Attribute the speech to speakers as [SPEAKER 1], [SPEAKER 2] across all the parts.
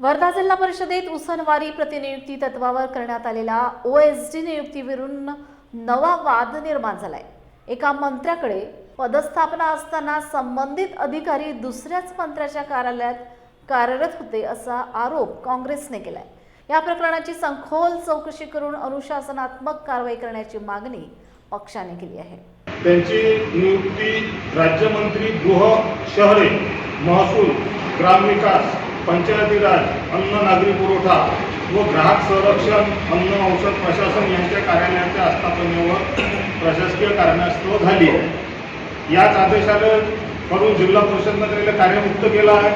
[SPEAKER 1] वर्धा जिल्हा परिषदेत उसनवारी प्रतिनियुक्ती तत्वावर करण्यात आलेल्या ओएसडी नियुक्तीवरून नवा वाद निर्माण झालाय। एका मंत्र्याकडे पदस्थापना असताना संबंधित अधिकारी दुसऱ्याच मंत्र्याच्या कार्यालयात कार्यरत होते असा आरोप काँग्रेसने केलाय। या प्रकरणाची सखोल चौकशी करून अनुशासनात्मक कारवाई करण्याची मागणी पक्षाने केली आहे।
[SPEAKER 2] त्यांची नियुक्ती राज्यमंत्री गृह शहरे महसूल ग्रामविकास पंचायती राज अन्न नागरी पुरवठा व ग्राहक संरक्षण अन्न औषध प्रशासन यांच्या कार्यालयाच्या आस्थापनेवर प्रशासकीय कारणास्तव झाली आहे। याच आदेशाने करून जिल्हा परिषदेने कार्यमुक्त केला आहे।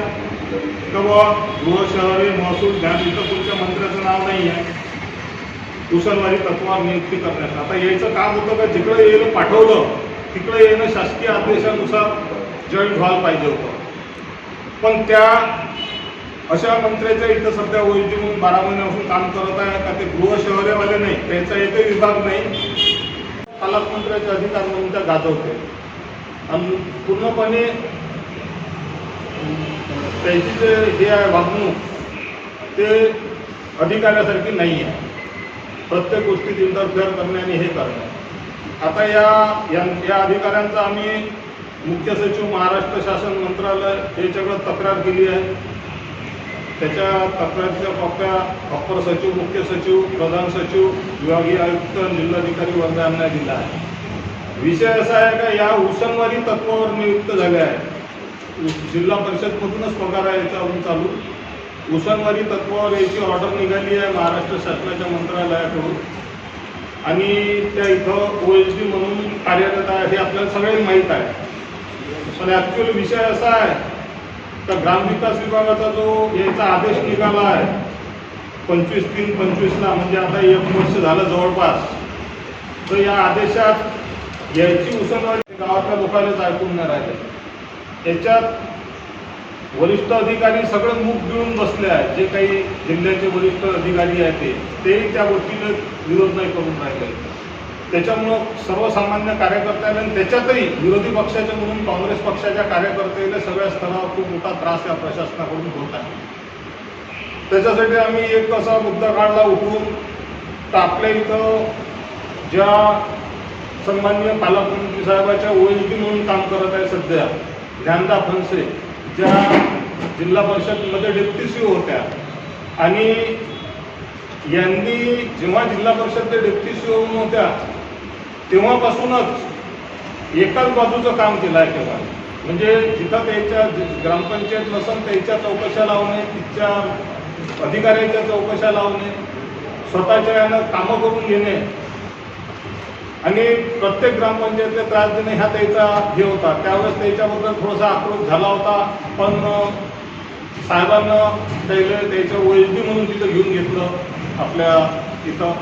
[SPEAKER 2] तेव्हा गृह शहरे महसूल ग्रामविकास मंत्र्याचं नाव नाही आहे। उसनवारी तत्वावर नियुक्ती करण्यात आता याचं काम होतं का जिकडे येणं पाठवलं तिकडे येणं शासकीय आदेशानुसार जॉईंट व्हायला पाहिजे होतं। पण त्या अशा मंत्र्याच्या इथं सध्या ओएसडी म्हणून 12 महिन्यापासून काम करत आहे का ते गृह शहरेवाले नाही, त्यांचा एकही विभाग नाही, पालकमंत्र्याचे अधिकार म्हणून त्या गाजवते आणि पूर्णपणे त्याची जे हे आहे वागणूक ते अधिकाऱ्यासारखी नाही आहे। प्रत्येक गोष्टीत इंटरफेअर करणे आणि हे करणे। आता या अधिकाऱ्यांचा आम्ही मुख्य सचिव महाराष्ट्र शासन मंत्रालय याच्याकडे तक्रार केली आहे। त्याच्या तक्रारीच्या कॉप्या अप्पर सचिव मुख्य सचिव प्रधान सचिव विभागीय आयुक्त जिल्हाधिकारी वर्धा यांना दिला आहे। विषय असा आहे का या उसनवारी तत्वावर नियुक्त झाले आहे। जिल्हा परिषदमधूनच पगार आहे याच्यावरून चालू उसनवारी तत्वावर याची ऑर्डर निघाली आहे महाराष्ट्र शासनाच्या मंत्रालयाकडून आणि त्या इथं ओएसडी म्हणून कार्यरत आहे हे आपल्याला सगळ्यांना माहीत आहे। पण ॲक्च्युअल विषय असा आहे तर ग्रामविकास विभागाचा जो याचा आदेश निघाला आहे 25/3/25 म्हणजे आता 1 वर्ष झालं जवळपास, तर या आदेशात याची उसनवारी गावातल्या लोकांनाच ऐकून नाही राहिले। याच्यात वरिष्ठ अधिकारी सगळे मुख गिळून बसले आहेत। जे काही जिल्ह्याचे वरिष्ठ अधिकारी आहेत तेही त्या गोष्टीला विरोध नाही करून राहिले। त्याच्यामुळं सर्वसामान्य कार्यकर्त्यांना त्याच्यातही विरोधी पक्षाचे म्हणून काँग्रेस पक्षाच्या कार्यकर्त्यांना सगळ्या स्तरावर खूप मोठा त्रास या प्रशासनाकडून होत आहे। त्याच्यासाठी आम्ही एक असा मुद्दा काढला उठून तर आपल्या इथं ज्या सन्माननीय पालकमंत्री साहेबाच्या ओएसडी म्हणून काम करत आहे सध्या ज्ञानदा फणसे, ज्या जिल्हा परिषदमध्ये डेप्युटी सीओ होत्या आणि यांनी जेव्हा जिल्हा परिषदचे डेप्युटी सीओ होत्या तेव्हापासूनच एकाच बाजूचं काम केलं आहे। तेव्हा म्हणजे जिथं त्याच्या ग्रामपंचायत नसन त्याच्या चौकशा लावणे, तिच्या अधिकाऱ्यांच्या चौकशा लावणे, स्वतःच्या यानं कामं करून घेणे आणि प्रत्येक ग्रामपंचायतीला त्रास देणे हा त्याचा हे होता। त्यावेळेस त्याच्याबद्दल थोडासा आक्रोश झाला होता, पण साहेबांना त्याच्या ओएसडी म्हणून तिथं घेऊन घेतलं आपल्या इथं